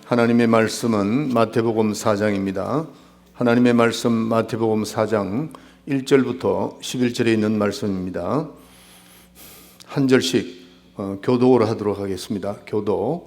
하나님의 말씀은 마태복음 4장입니다. 하나님의 말씀 마태복음 4장 1절부터 11절에 있는 말씀입니다. 한 절씩 교독을 하도록 하겠습니다. 교독.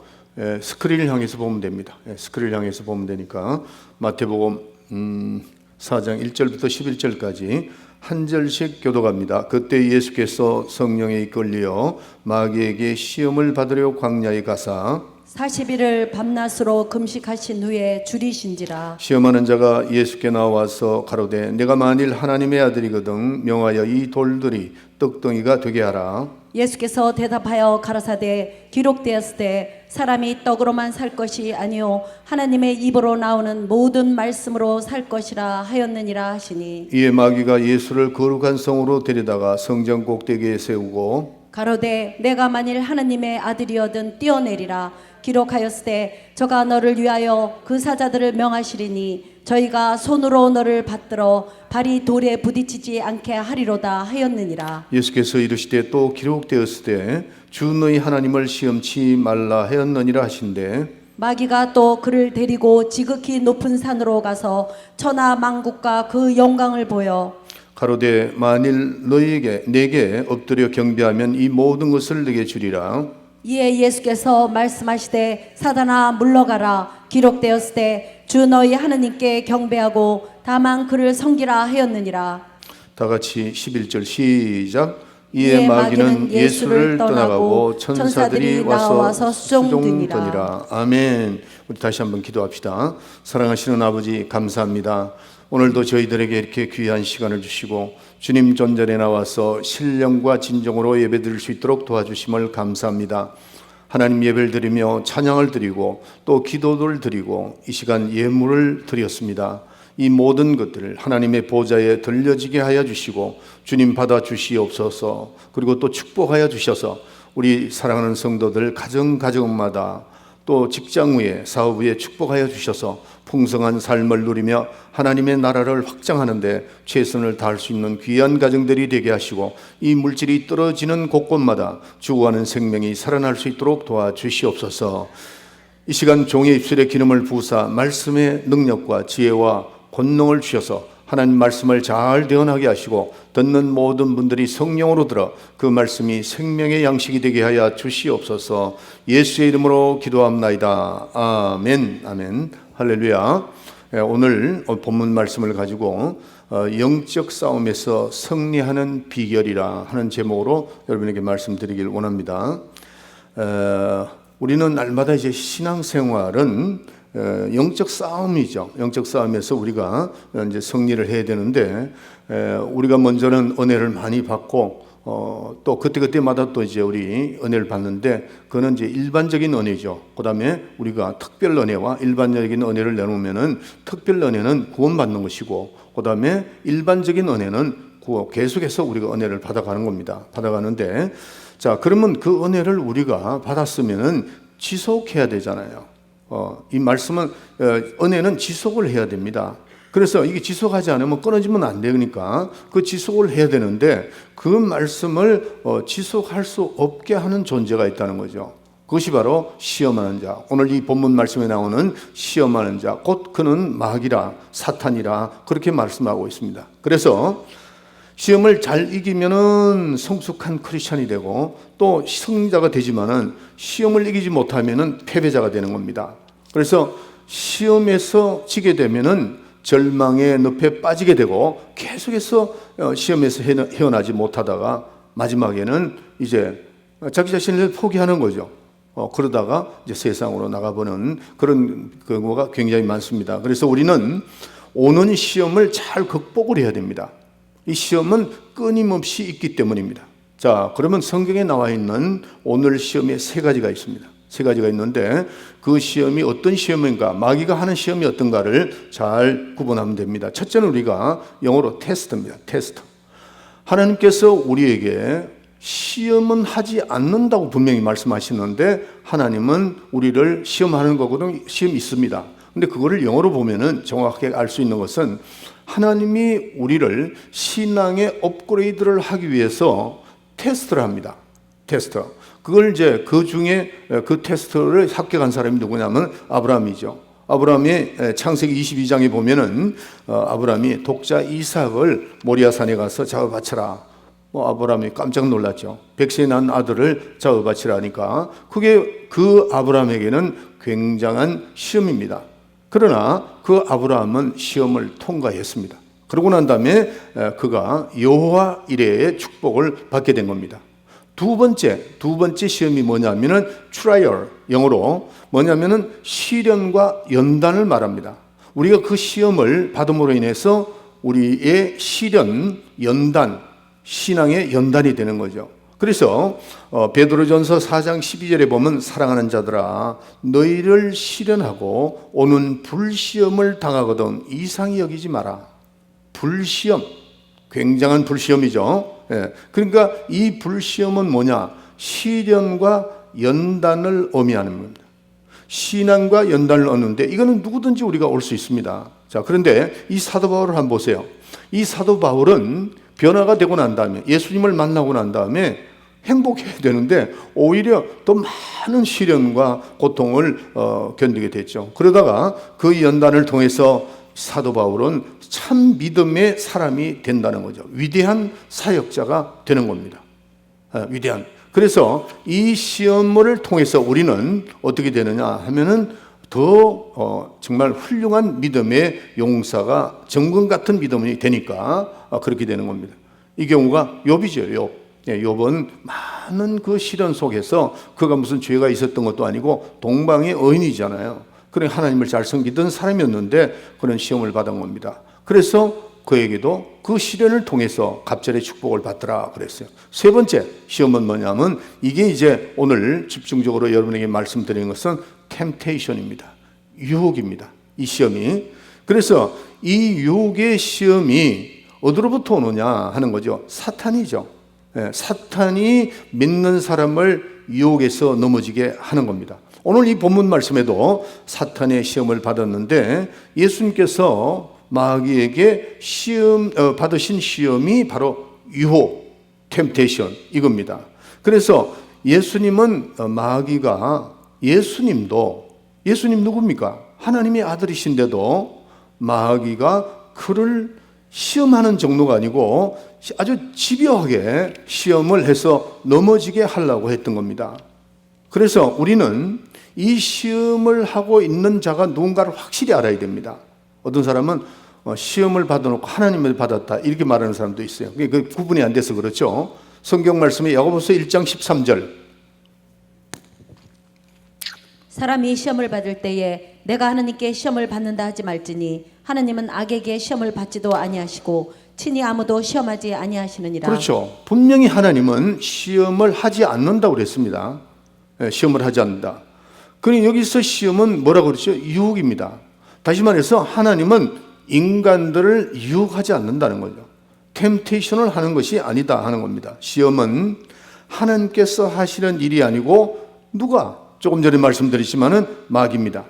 스크린을 향해서 보면 됩니다. 스크린을 향해서 보면 되니까 마태복음 4장 1절부터 11절까지 한 절씩 교독합니다. 그때 예수께서 성령에 이끌려 마귀에게 시험을 받으려 광야에 가사 40일을 밤낮으로 금식하신 후에 줄이신지라. 시험하는 자가 예수께 나와서 가로되 내가 만일 하나님의 아들이거든 명하여 이 돌들이 떡덩이가 되게 하라. 예수께서 대답하여 가라사대 기록되었으되 사람이 떡으로만 살 것이 아니요 하나님의 입으로 나오는 모든 말씀으로 살 것이라 하였느니라 하시니, 이에 마귀가 예수를 거룩한 성으로 데려다가 성전 꼭대기에 세우고 가로되 내가 만일 하나님의 아들이어든 뛰어내리라. 기록하였으되 저가 너를 위하여 그 사자들을 명하시리니 저희가 손으로 너를 받들어 발이 돌에 부딪히지 않게 하리로다 하였느니라. 예수께서 이르시되 또 기록되었으되 주 너희 하나님을 시험치 말라 하였느니라 하신대, 마귀가 또 그를 데리고 지극히 높은 산으로 가서 천하 만국과 그 영광을 보여 가로되 만일 내게 엎드려 경배하면 이 모든 것을 내게 주리라. 이에 예수께서 말씀하시되 사단아 물러가라. 기록되었으되 주 너희 하나님께 경배하고 다만 그를 섬기라 하였느니라. 다 같이 11절 시작. 이에 마귀는 예수를 떠나가고 천사들이 와서 수종드니라. 아멘. 우리 다시 한번 기도합시다. 사랑하시는 아버지 감사합니다. 오늘도 저희들에게 이렇게 귀한 시간을 주시고 주님 존전에 나와서 신령과 진정으로 예배드릴 수 있도록 도와주심을 감사합니다. 하나님 예배를 드리며 찬양을 드리고 또 기도를 드리고 이 시간 예물을 드렸습니다. 이 모든 것들을 하나님의 보좌에 들려지게 하여 주시고 주님 받아 주시옵소서. 그리고 또 축복하여 주셔서 우리 사랑하는 성도들 가정마다 또 직장 위에 사업 위에 축복하여 주셔서 풍성한 삶을 누리며 하나님의 나라를 확장하는 데 최선을 다할 수 있는 귀한 가정들이 되게 하시고 이 물질이 떨어지는 곳곳마다 죽어가는 생명이 살아날 수 있도록 도와주시옵소서. 이 시간 종의 입술에 기름을 부으사 말씀의 능력과 지혜와 권능을 주셔서 하나님 말씀을 잘 대언하게 하시고 듣는 모든 분들이 성령으로 들어 그 말씀이 생명의 양식이 되게 하여 주시옵소서. 예수의 이름으로 기도합나이다. 아멘. 아멘. 할렐루야. 오늘 본문 말씀을 가지고 영적 싸움에서 승리하는 비결이라 하는 제목으로 여러분에게 말씀드리길 원합니다. 우리는 날마다 이제 신앙생활은 영적 싸움이죠. 영적 싸움에서 우리가 이제 승리를 해야 되는데 우리가 먼저는 은혜를 많이 받고 또 그때마다 또 이제 우리 은혜를 받는데 그거는 이제 일반적인 은혜죠. 그다음에 우리가 특별 은혜와 일반적인 은혜를 내놓으면은 특별 은혜는 구원받는 것이고 그다음에 일반적인 은혜는 계속해서 우리가 은혜를 받아가는 겁니다. 받아가는데 자 그러면 그 은혜를 우리가 받았으면은 지속해야 되잖아요. 이 말씀은 은혜는 지속을 해야 됩니다. 그래서 이게 지속하지 않으면 끊어지면 안 되니까 그 지속을 해야 되는데 그 말씀을 지속할 수 없게 하는 존재가 있다는 거죠. 그것이 바로 시험하는 자. 오늘 이 본문 말씀에 나오는 시험하는 자, 곧 그는 마귀라 사탄이라 그렇게 말씀하고 있습니다. 그래서 시험을 잘 이기면은 성숙한 크리스천이 되고 또 승리자가 되지만은 시험을 이기지 못하면은 패배자가 되는 겁니다. 그래서 시험에서 지게 되면은 절망의 늪에 빠지게 되고 계속해서 시험에서 헤어나지 못하다가 마지막에는 이제 자기 자신을 포기하는 거죠. 그러다가 이제 세상으로 나가보는 그런 경우가 굉장히 많습니다. 그래서 우리는 오는 시험을 잘 극복을 해야 됩니다. 이 시험은 끊임없이 있기 때문입니다. 자, 그러면 성경에 나와 있는 오늘 시험에 세 가지가 있습니다. 세 가지가 있는데 그 시험이 어떤 시험인가, 마귀가 하는 시험이 어떤가를 잘 구분하면 됩니다. 첫째는 우리가 영어로 테스트입니다. 테스트. 하나님께서 우리에게 시험은 하지 않는다고 분명히 말씀하시는데 하나님은 우리를 시험하는 거거든요. 시험이 있습니다. 근데 그거를 영어로 보면은 정확하게 알 수 있는 것은 하나님이 우리를 신앙의 업그레이드를 하기 위해서 테스트를 합니다. 테스트. 그걸 이제 그 중에 그 테스트를 합격한 사람이 누구냐면 아브라함이죠. 아브라함이 창세기 22장에 보면은 아브라함이 독자 이삭을 모리아산에 가서 작업하치라. 아브라함이 깜짝 놀랐죠. 백세에 난 아들을 작업하치라 하니까 그게 그 아브라함에게는 굉장한 시험입니다. 그러나 그 아브라함은 시험을 통과했습니다. 그러고 난 다음에 그가 여호와 이레의 축복을 받게 된 겁니다. 두 번째 시험이 뭐냐면은 트라이얼, 영어로 뭐냐면은 시련과 연단을 말합니다. 우리가 그 시험을 받음으로 인해서 우리의 시련, 연단, 신앙의 연단이 되는 거죠. 그래서 베드로전서 4장 12절에 보면 사랑하는 자들아 너희를 시련하고 오는 불시험을 당하거든 이상히 여기지 마라. 불시험, 굉장한 불시험이죠. 그러니까 이 불시험은 뭐냐? 시련과 연단을 의미하는 겁니다. 신앙과 연단을 얻는데 이거는 누구든지 우리가 올 수 있습니다. 자, 그런데 이 사도 바울을 한번 보세요. 이 사도 바울은 변화가 되고 난 다음에 예수님을 만나고 난 다음에 행복해야 되는데 오히려 더 많은 시련과 고통을 견디게 됐죠. 그러다가 그 연단을 통해서 사도 바울은 참 믿음의 사람이 된다는 거죠. 위대한 사역자가 되는 겁니다. 위대한. 그래서 이 시험을 통해서 우리는 어떻게 되느냐 하면은 더 정말 훌륭한 믿음의 용사가 정금 같은 믿음이 되니까 그렇게 되는 겁니다. 이 경우가 욥이죠. 욥은 많은 그 시련 속에서 그가 무슨 죄가 있었던 것도 아니고 동방의 의인이잖아요. 그래 하나님을 잘 섬기던 사람이었는데 그런 시험을 받은 겁니다. 그래서 그에게도 그 시련을 통해서 갑절의 축복을 받더라 그랬어요. 세 번째 시험은 뭐냐면 이게 이제 오늘 집중적으로 여러분에게 말씀드리는 것은 템테이션입니다. 유혹입니다. 이 시험이. 그래서 이 유혹의 시험이 어디로부터 오느냐 하는 거죠. 사탄이죠. 사탄이 믿는 사람을 유혹해서 넘어지게 하는 겁니다. 오늘 이 본문 말씀에도 사탄의 시험을 받았는데 예수님께서 마귀에게 받으신 시험이 바로 유혹, 템테이션 이겁니다. 그래서 예수님은 마귀가 예수님 누굽니까? 하나님의 아들이신데도 마귀가 그를 시험하는 정도가 아니고 아주 집요하게 시험을 해서 넘어지게 하려고 했던 겁니다. 그래서 우리는 이 시험을 하고 있는 자가 누군가를 확실히 알아야 됩니다. 어떤 사람은 시험을 받아놓고 하나님을 받았다 이렇게 말하는 사람도 있어요. 그 구분이 안 돼서 그렇죠. 성경 말씀에 야고보서 1장 13절 사람이 시험을 받을 때에 내가 하나님께 시험을 받는다 하지 말지니 하나님은 악에게 시험을 받지도 아니하시고 친히 아무도 시험하지 아니하시느니라. 그렇죠. 분명히 하나님은 시험을 하지 않는다고 그랬습니다. 시험을 하지 않는다. 그러니 여기서 시험은 뭐라고 그러죠? 유혹입니다. 다시 말해서 하나님은 인간들을 유혹하지 않는다는 거죠. 템테이션을 하는 것이 아니다 하는 겁니다. 시험은 하나님께서 하시는 일이 아니고 누가? 조금 전에 말씀드렸지만은 마귀입니다.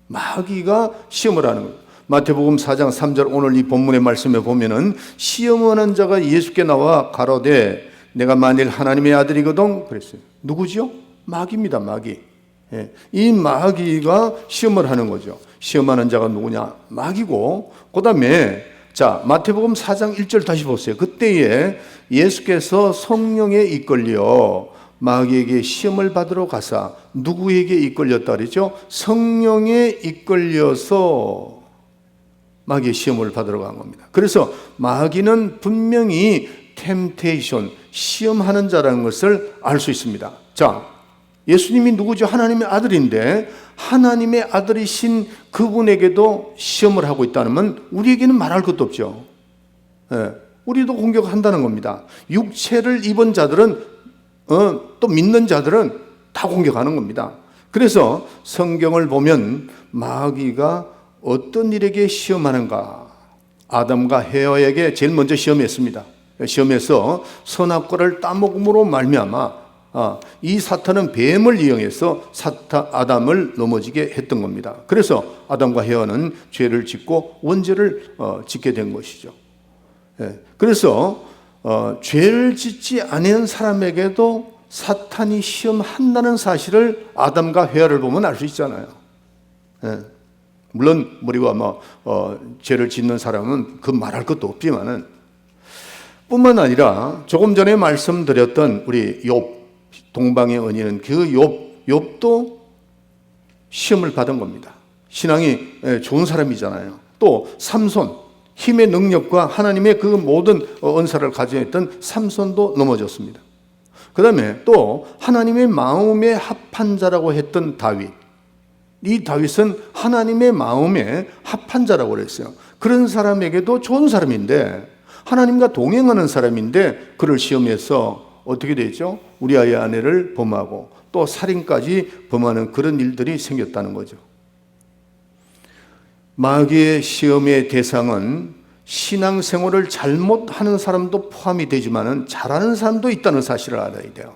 마귀가 시험을 하는 거예요. 마태복음 4장 3절 오늘 이 본문의 말씀에 보면은 시험하는 자가 예수께 나와 가로되 내가 만일 하나님의 아들이거든 그랬어요. 누구지요? 마귀입니다. 마귀. 이 마귀가 시험을 하는 거죠. 시험하는 자가 누구냐? 마귀고 그 다음에 자 마태복음 4장 1절 다시 보세요. 그때에 예수께서 성령에 이끌려 마귀에게 시험을 받으러 가사 누구에게 이끌렸다 그러죠? 성령에 이끌려서 마귀의 시험을 받으러 간 겁니다. 그래서 마귀는 분명히 템테이션, 시험하는 자라는 것을 알 수 있습니다. 자, 예수님이 누구죠? 하나님의 아들인데 하나님의 아들이신 그분에게도 시험을 하고 있다면 우리에게는 말할 것도 없죠. 우리도 공격한다는 겁니다. 육체를 입은 자들은 또 믿는 자들은 다 공격하는 겁니다. 그래서 성경을 보면 마귀가 어떤 일에게 시험하는가? 아담과 헤어에게 제일 먼저 시험했습니다. 시험해서 선악과를 따먹음으로 말미암아 이 사탄은 뱀을 이용해서 아담을 넘어지게 했던 겁니다. 그래서 아담과 헤어는 죄를 짓고 원죄를 짓게 된 것이죠. 그래서 죄를 짓지 않은 사람에게도 사탄이 시험한다는 사실을 아담과 헤아를 보면 알 수 있잖아요. 예. 물론 우리가 죄를 짓는 사람은 그 말할 것도 없지만은, 뿐만 아니라 조금 전에 말씀드렸던 우리 욥, 동방의 언니는 그 욥도 시험을 받은 겁니다. 신앙이 좋은 사람이잖아요. 또 삼손, 힘의 능력과 하나님의 그 모든 은사를 가지고 있던 삼손도 넘어졌습니다. 그 다음에 또 하나님의 마음에 합한 자라고 했던 다윗, 이 다윗은 하나님의 마음에 합한 자라고 그랬어요. 그런 사람에게도 좋은 사람인데, 하나님과 동행하는 사람인데 그를 시험해서 어떻게 되죠? 우리아의 아내를 범하고 또 살인까지 범하는 그런 일들이 생겼다는 거죠. 마귀의 시험의 대상은 신앙생활을 잘못하는 사람도 포함이 되지만 잘하는 사람도 있다는 사실을 알아야 돼요.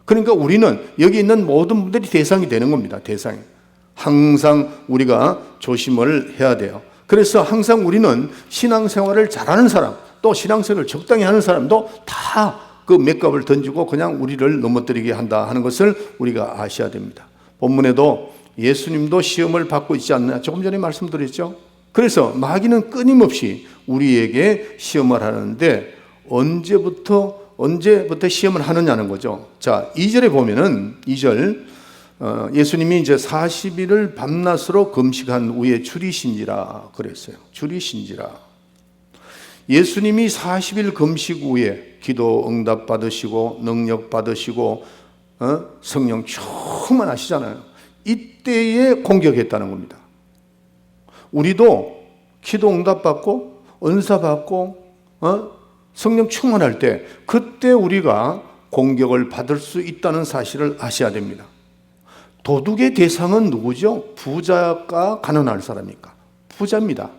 그러니까 우리는 여기 있는 모든 분들이 대상이 되는 겁니다. 대상이. 항상 우리가 조심을 해야 돼요. 그래서 항상 우리는 신앙생활을 잘하는 사람, 또 신앙생활을 적당히 하는 사람도 다 그 맷값을 던지고 그냥 우리를 넘어뜨리게 한다 하는 것을 우리가 아셔야 됩니다. 본문에도 예수님도 시험을 받고 있지 않나 조금 전에 말씀드렸죠. 그래서 마귀는 끊임없이 우리에게 시험을 하는데 언제부터 시험을 하느냐는 거죠. 자, 2절에 보면은 2절 예수님이 이제 40일을 밤낮으로 금식한 후에 줄이신지라 그랬어요. 줄이신지라. 예수님이 40일 금식 후에 기도 응답 받으시고 능력 받으시고 성령 충만하시잖아요. 이때에 공격했다는 겁니다. 우리도 기도 응답 받고 은사 받고 성령 충만할 때 그때 우리가 공격을 받을 수 있다는 사실을 아셔야 됩니다. 도둑의 대상은 누구죠? 부자가 가난한 사람입니까? 부자입니다.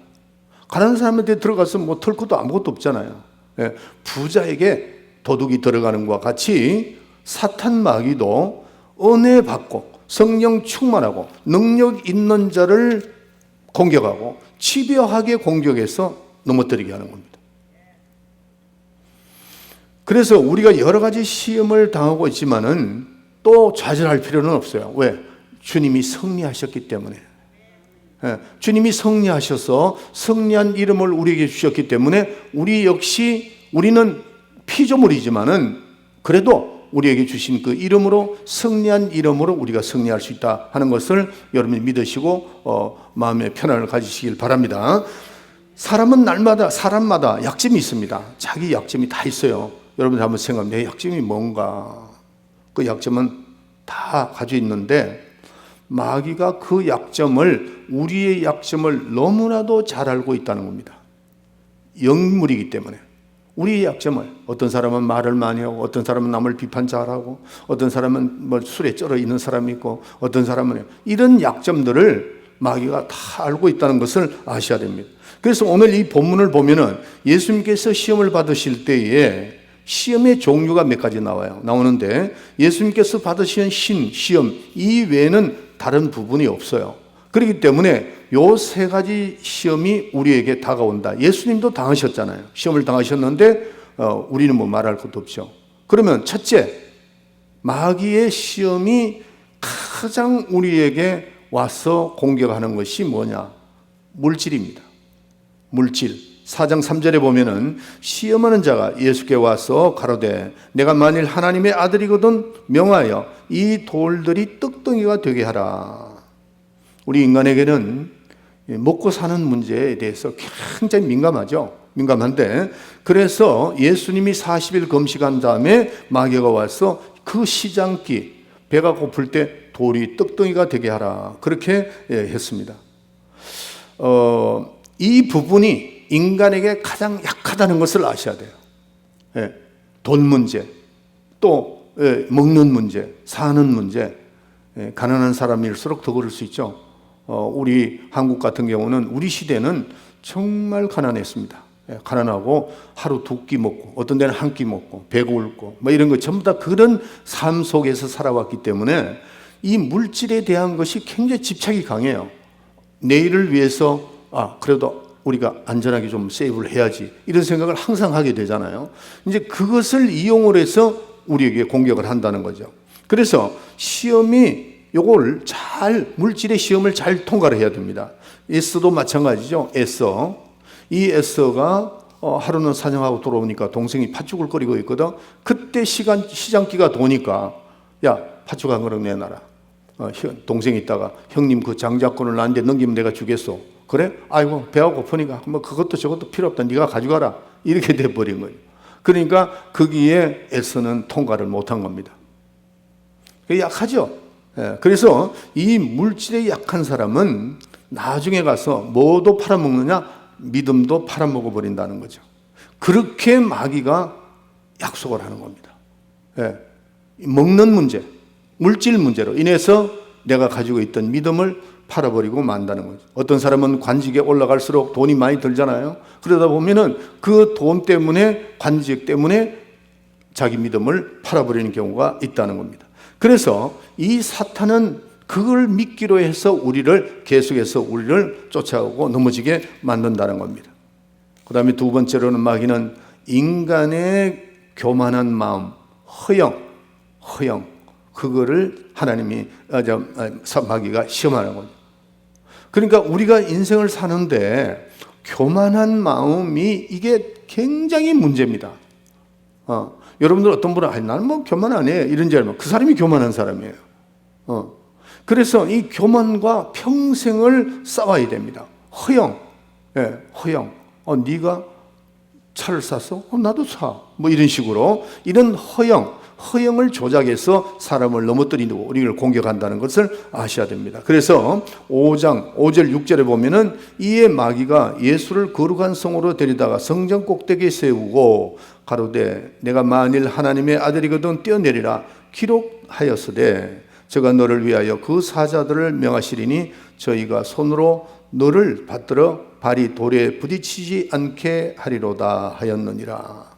가난한 사람한테 들어가서 털 것도 아무것도 없잖아요. 예, 부자에게 도둑이 들어가는 것과 같이 사탄 마귀도 은혜 받고 성령 충만하고 능력 있는 자를 공격하고 집요하게 공격해서 넘어뜨리게 하는 겁니다. 그래서 우리가 여러 가지 시험을 당하고 있지만은 또 좌절할 필요는 없어요. 왜? 주님이 승리하셨기 때문에. 주님이 승리하셔서 승리한 이름을 우리에게 주셨기 때문에 우리 역시 우리는 피조물이지만은 그래도 우리에게 주신 그 이름으로 승리한 이름으로 우리가 승리할 수 있다 하는 것을 여러분이 믿으시고 마음의 편안을 가지시길 바랍니다. 사람마다 약점이 있습니다. 자기 약점이 다 있어요. 여러분 한번 생각하면 내 약점이 뭔가, 그 약점은 다 가지고 있는데 마귀가 그 약점을, 우리의 약점을 너무나도 잘 알고 있다는 겁니다. 영물이기 때문에 우리의 약점을, 어떤 사람은 말을 많이 하고 어떤 사람은 남을 비판 잘하고 어떤 사람은 술에 쩔어 있는 사람이 있고 어떤 사람은 이런 약점들을 마귀가 다 알고 있다는 것을 아셔야 됩니다. 그래서 오늘 이 본문을 보면은 예수님께서 시험을 받으실 때에 시험의 종류가 몇 가지 나오는데 예수님께서 받으신 시험 이외에는 다른 부분이 없어요. 그렇기 때문에 요 세 가지 시험이 우리에게 다가온다. 예수님도 당하셨잖아요. 시험을 당하셨는데 우리는 말할 것도 없죠. 그러면 첫째, 마귀의 시험이 가장 우리에게 와서 공격하는 것이 뭐냐? 물질입니다. 물질. 4장 3절에 보면은 시험하는 자가 예수께 와서 가로되 내가 만일 하나님의 아들이거든 명하여 이 돌들이 떡덩이가 되게 하라. 우리 인간에게는 먹고 사는 문제에 대해서 굉장히 민감한데 그래서 예수님이 40일 금식한 다음에 마귀가 와서 그 시장기 배가 고플 때 돌이 떡덩이가 되게 하라 그렇게 했습니다. 이 부분이 인간에게 가장 약하다는 것을 아셔야 돼요. 돈 문제, 또 먹는 문제, 사는 문제. 가난한 사람일수록 더 그럴 수 있죠. 우리 한국 같은 경우는 우리 시대는 정말 가난했습니다. 가난하고 하루 두 끼 먹고 어떤 데는 한 끼 먹고 배 굶고 이런 거 전부 다 그런 삶 속에서 살아왔기 때문에 이 물질에 대한 것이 굉장히 집착이 강해요. 내일을 위해서 그래도 우리가 안전하게 좀 세이브를 해야지 이런 생각을 항상 하게 되잖아요. 이제 그것을 이용을 해서 우리에게 공격을 한다는 거죠. 그래서 시험이 요걸 물질의 시험을 잘 통과를 해야 됩니다. 에서도 마찬가지죠. 이 에서가 하루는 사냥하고 돌아오니까 동생이 팥죽을 끓이고 있거든. 그때 시장기가 도니까 야, 팥죽 한 그릇 내놔라. 동생이 있다가 형님 그 장자권을 나한테 넘기면 내가 주겠소. 그래? 아이고 배가 고프니까 뭐 그것도 저것도 필요 없다. 네가 가져가라. 이렇게 돼버린 거예요. 그러니까 거기에 에서는 통과를 못한 겁니다. 약하죠. 그래서 이 물질에 약한 사람은 나중에 가서 뭐도 팔아먹느냐? 믿음도 팔아먹어버린다는 거죠. 그렇게 마귀가 약속을 하는 겁니다. 먹는 문제, 물질 문제로 인해서 내가 가지고 있던 믿음을 팔아버리고 만다는 거죠. 어떤 사람은 관직에 올라갈수록 돈이 많이 들잖아요. 그러다 보면은 그 돈 때문에, 관직 때문에 자기 믿음을 팔아버리는 경우가 있다는 겁니다. 그래서 이 사탄은 그걸 믿기로 해서 계속해서 우리를 쫓아오고 넘어지게 만든다는 겁니다. 그 다음에 두 번째로는 마귀는 인간의 교만한 마음, 허영, 그거를 마귀가 시험하는 거죠. 그러니까 우리가 인생을 사는데 교만한 마음이 이게 굉장히 문제입니다. 여러분들 어떤 분은 나는 뭐 교만 안 해 이런 줄 알면 그 사람이 교만한 사람이에요. 그래서 이 교만과 평생을 싸워야 됩니다. 허영. 네가 차를 샀어? 나도 사. 뭐 이런 식으로 이런 허영을 조작해서 사람을 넘어뜨리고 우리를 공격한다는 것을 아셔야 됩니다. 그래서 5장 5절 6절에 보면은 이에 마귀가 예수를 거룩한 성으로 데리다가 성전 꼭대기에 세우고 가로되 내가 만일 하나님의 아들이거든 뛰어내리라 기록하였으되 저가 너를 위하여 그 사자들을 명하시리니 저희가 손으로 너를 받들어 발이 돌에 부딪히지 않게 하리로다 하였느니라.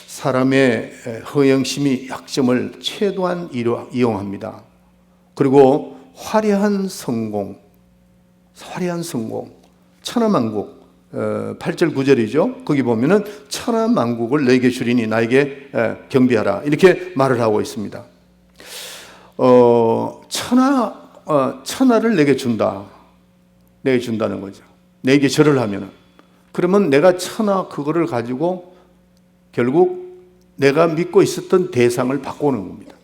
사람의 허영심이 약점을 최대한 이용합니다. 그리고 화려한 성공, 천하만국 8절 9절이죠. 거기 보면은 천하만국을 내게 주리니 나에게 경배하라 이렇게 말을 하고 있습니다. 천하를 내게 준다는 거죠. 내게 절을 하면은 그러면 내가 그거를 가지고 결국 내가 믿고 있었던 대상을 바꾸는 겁니다.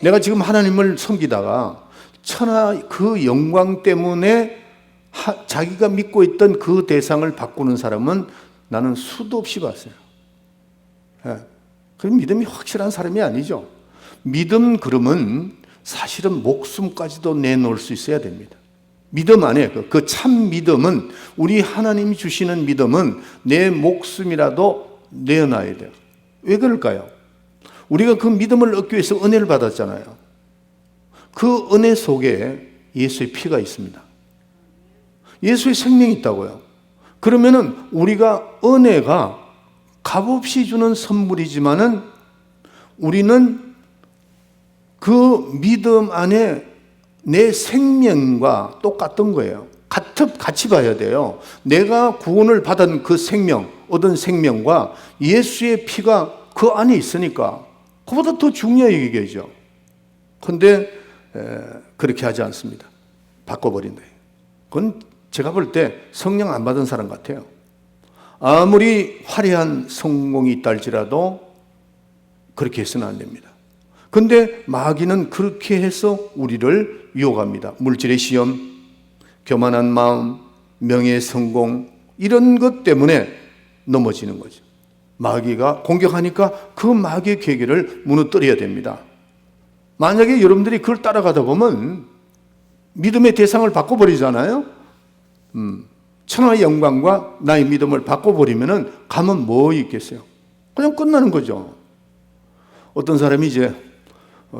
내가 지금 하나님을 섬기다가 그 영광 때문에 자기가 믿고 있던 그 대상을 바꾸는 사람은 나는 수도 없이 봤어요. 그 믿음이 확실한 사람이 아니죠. 믿음 그러면 사실은 목숨까지도 내놓을 수 있어야 됩니다. 믿음 안에 그 참 믿음은 우리 하나님이 주시는 믿음은 내 목숨이라도 내어놔야 돼요. 왜 그럴까요? 우리가 그 믿음을 얻기 위해서 은혜를 받았잖아요. 그 은혜 속에 예수의 피가 있습니다. 예수의 생명이 있다고요. 그러면은 우리가 은혜가 값없이 주는 선물이지만은 우리는 그 믿음 안에 내 생명과 똑같던 거예요. 같이 봐야 돼요. 내가 구원을 받은 그 생명, 얻은 생명과 예수의 피가 그 안에 있으니까 그보다 더 중요한 얘기죠. 그런데 그렇게 하지 않습니다. 바꿔버린다. 그건 제가 볼 때 성령 안 받은 사람 같아요. 아무리 화려한 성공이 있다 할지라도 그렇게 해서는 안 됩니다. 그런데 마귀는 그렇게 해서 우리를 유혹합니다. 물질의 시험, 교만한 마음, 명예의 성공 이런 것 때문에 넘어지는 거죠. 마귀가 공격하니까 그 마귀의 계계를 무너뜨려야 됩니다. 만약에 여러분들이 그걸 따라가다 보면 믿음의 대상을 바꿔버리잖아요. 천하의 영광과 나의 믿음을 바꿔버리면은 가면 뭐 있겠어요? 그냥 끝나는 거죠. 어떤 사람이 이제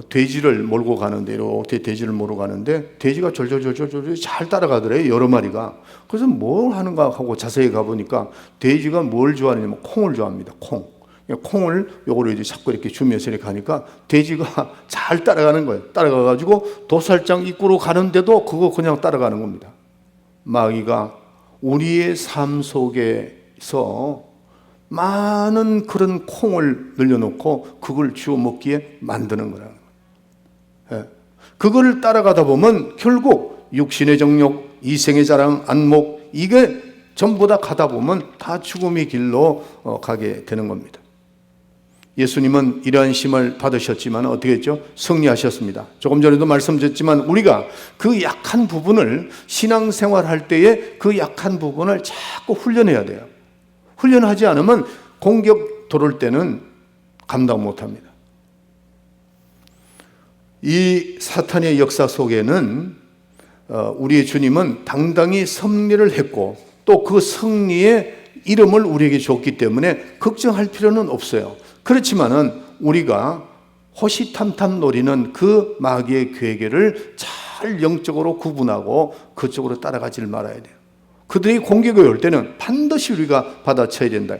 돼지를 몰고 가는데 이렇게 돼지를 몰고 가는데 돼지가 졸졸졸졸 잘 따라가더래요. 여러 마리가. 그래서 뭘 하는가 하고 자세히 가보니까 돼지가 뭘 좋아하냐면 콩을 좋아합니다. 콩을 요거를 이제 자꾸 이렇게 주면서 이렇게 가니까 돼지가 잘 따라가는 거예요. 따라가가지고 도살장 입구로 가는데도 그거 그냥 따라가는 겁니다. 마귀가 우리의 삶 속에서 많은 그런 콩을 늘려놓고 그걸 주워 먹기에 만드는 거라는 거예요. 예. 그걸 따라가다 보면 결국 육신의 정욕, 이생의 자랑, 안목, 이게 전부 다 가다 보면 다 죽음의 길로 가게 되는 겁니다. 예수님은 이러한 심을 받으셨지만 어떻게 했죠? 승리하셨습니다. 조금 전에도 말씀드렸지만 우리가 그 약한 부분을 신앙생활할 때에 그 약한 부분을 자꾸 훈련해야 돼요. 훈련하지 않으면 공격 들어올 때는 감당 못합니다. 이 사탄의 역사 속에는 우리의 주님은 당당히 승리를 했고 또 그 승리의 이름을 우리에게 줬기 때문에 걱정할 필요는 없어요. 그렇지만은 우리가 호시탐탐 노리는 그 마귀의 괴계를 잘 영적으로 구분하고 그쪽으로 따라가질 말아야 돼요. 그들이 공격이 올 때는 반드시 우리가 받아쳐야 된다.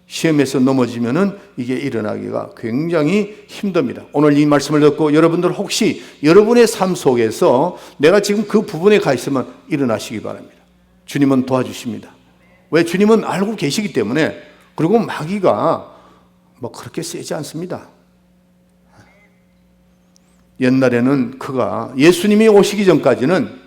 시험에서 넘어지면은 이게 일어나기가 굉장히 힘듭니다. 오늘 이 말씀을 듣고 여러분들 혹시 여러분의 삶 속에서 내가 지금 그 부분에 가 있으면 일어나시기 바랍니다. 주님은 도와주십니다. 왜? 주님은 알고 계시기 때문에. 그리고 마귀가 뭐 그렇게 세지 않습니다. 옛날에는 그가 예수님이 오시기 전까지는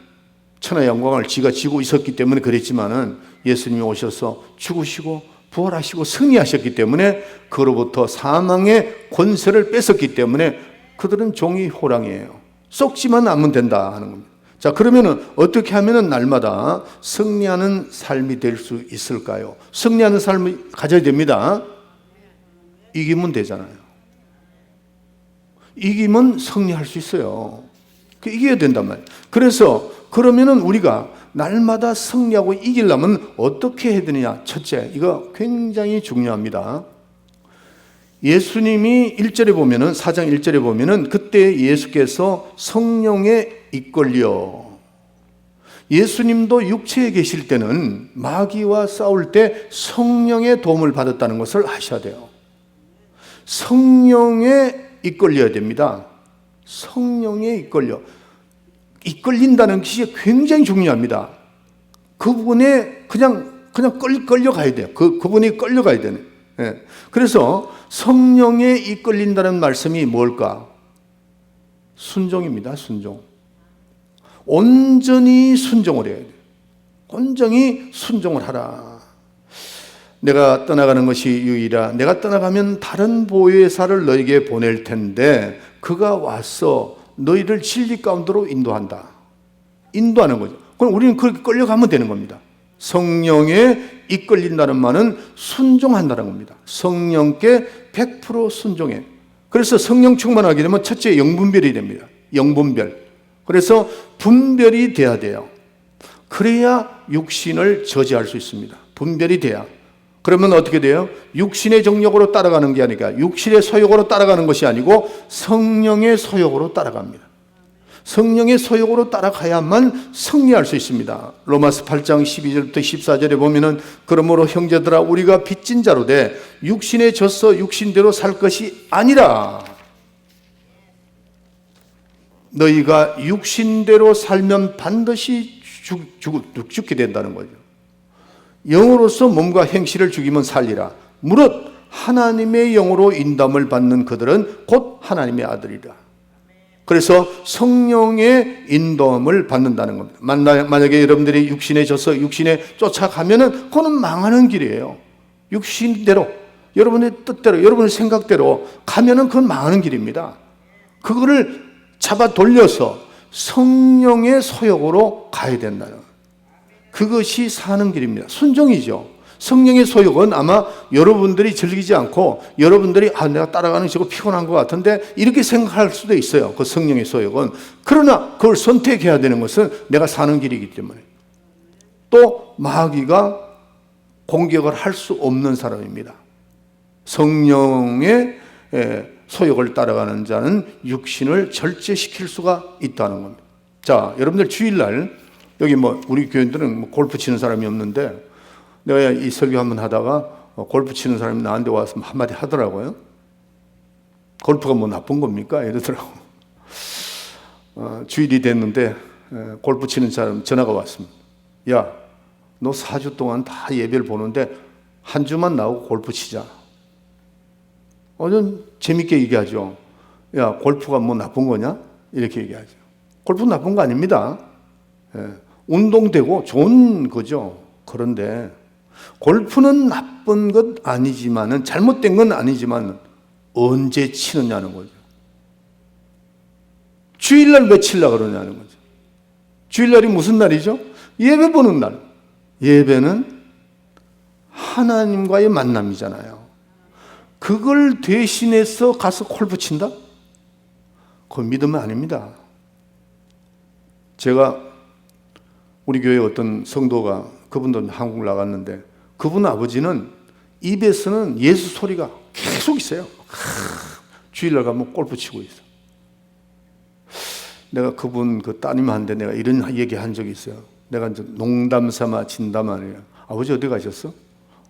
천하 영광을 지가 지고 있었기 때문에 그랬지만은 예수님이 오셔서 죽으시고 부활하시고 승리하셨기 때문에 그로부터 사망의 권세를 뺏었기 때문에 그들은 종이 호랑이에요. 썩지만 않으면 된다 하는 겁니다. 자, 그러면은 어떻게 하면은 날마다 승리하는 삶이 될 수 있을까요? 승리하는 삶을 가져야 됩니다. 이기면 되잖아요. 이기면 승리할 수 있어요. 이겨야 된단 말이에요. 그래서 그러면은 우리가 날마다 승리하고 이기려면 어떻게 해야 되느냐? 첫째, 이거 굉장히 중요합니다. 예수님이 1절에 보면은 4장 1절에 보면은 그때 예수께서 성령에 이끌려 예수님도 육체에 계실 때는 마귀와 싸울 때 성령의 도움을 받았다는 것을 아셔야 돼요. 성령에 이끌려야 됩니다. 성령에 이끌린다는 것이 굉장히 중요합니다. 그분에 그냥 끌려가야 돼요. 그분이 끌려가야 되네. 예. 그래서 성령에 이끌린다는 말씀이 뭘까? 순종입니다. 순종. 온전히 순종을 해야 돼요. 온전히 순종을 하라. 내가 떠나가는 것이 유일하. 내가 떠나가면 다른 보혜사를 너에게 보낼 텐데 그가 와서 너희를 진리 가운데로 인도한다. 인도하는 거죠. 그럼 우리는 그렇게 끌려가면 되는 겁니다. 성령에 이끌린다는 말은 순종한다는 겁니다. 성령께 100% 순종해. 그래서 성령 충만하게 되면 첫째 영분별이 됩니다. 영분별. 그래서 분별이 돼야 돼요. 그래야 육신을 저지할 수 있습니다. 분별이 돼야. 그러면 어떻게 돼요? 육신의 정욕으로 따라가는 게 아니라 육신의 소욕으로 따라가는 것이 아니고 성령의 소욕으로 따라갑니다. 성령의 소욕으로 따라가야만 승리할 수 있습니다. 로마서 8장 12절부터 14절에 보면은 그러므로 형제들아 우리가 빚진 자로 돼 육신에 져서 육신대로 살 것이 아니라 너희가 육신대로 살면 반드시 죽게 된다는 거죠. 영으로서 몸과 행실을 죽이면 살리라. 무릇 하나님의 영으로 인도함을 받는 그들은 곧 하나님의 아들이라. 그래서 성령의 인도함을 받는다는 겁니다. 만약에 여러분들이 육신에 져서 육신에 쫓아가면은 그거는 망하는 길이에요. 육신대로, 여러분의 뜻대로, 여러분의 생각대로 가면은 그건 망하는 길입니다. 그거를 잡아 돌려서 성령의 소욕으로 가야 된다는 거예요. 그것이 사는 길입니다. 순종이죠. 성령의 소욕은 아마 여러분들이 즐기지 않고 여러분들이 내가 따라가는 저거 피곤한 것 같은데 이렇게 생각할 수도 있어요. 그 성령의 소욕은. 그러나 그걸 선택해야 되는 것은 내가 사는 길이기 때문에. 또 마귀가 공격을 할 수 없는 사람입니다. 성령의 소욕을 따라가는 자는 육신을 절제시킬 수가 있다는 겁니다. 자, 여러분들 주일날 여기 우리 교인들은 골프 치는 사람이 없는데 내가 이 설교 한번 하다가 골프 치는 사람이 나한테 와서 한마디 하더라고요. 골프가 뭐 나쁜 겁니까? 이러더라고. 주일이 됐는데 골프 치는 사람 전화가 왔습니다. 야, 너 4주 동안 다 예배를 보는데 한 주만 나오고 골프 치자. 좀 재밌게 얘기하죠. 야, 골프가 뭐 나쁜 거냐? 이렇게 얘기하죠. 골프 나쁜 거 아닙니다. 예, 운동되고 좋은 거죠. 그런데 골프는 나쁜 것 아니지만은, 잘못된 건 아니지만 언제 치느냐는 거죠. 주일날 왜 치려고 그러냐는 거죠. 주일날이 무슨 날이죠? 예배 보는 날. 예배는 하나님과의 만남이잖아요. 그걸 대신해서 가서 골프 친다? 그건 믿으면 아닙니다. 제가 우리 교회 어떤 성도가, 그분도 한국 나갔는데, 그분 아버지는 입에서는 예수 소리가 계속 있어요. 주일날 가면 골프 치고 있어. 내가 그분 그 따님한테 내가 이런 얘기 한 적이 있어요. 내가 이제 농담 삼아 진담 아니에요. 아버지 어디 가셨어?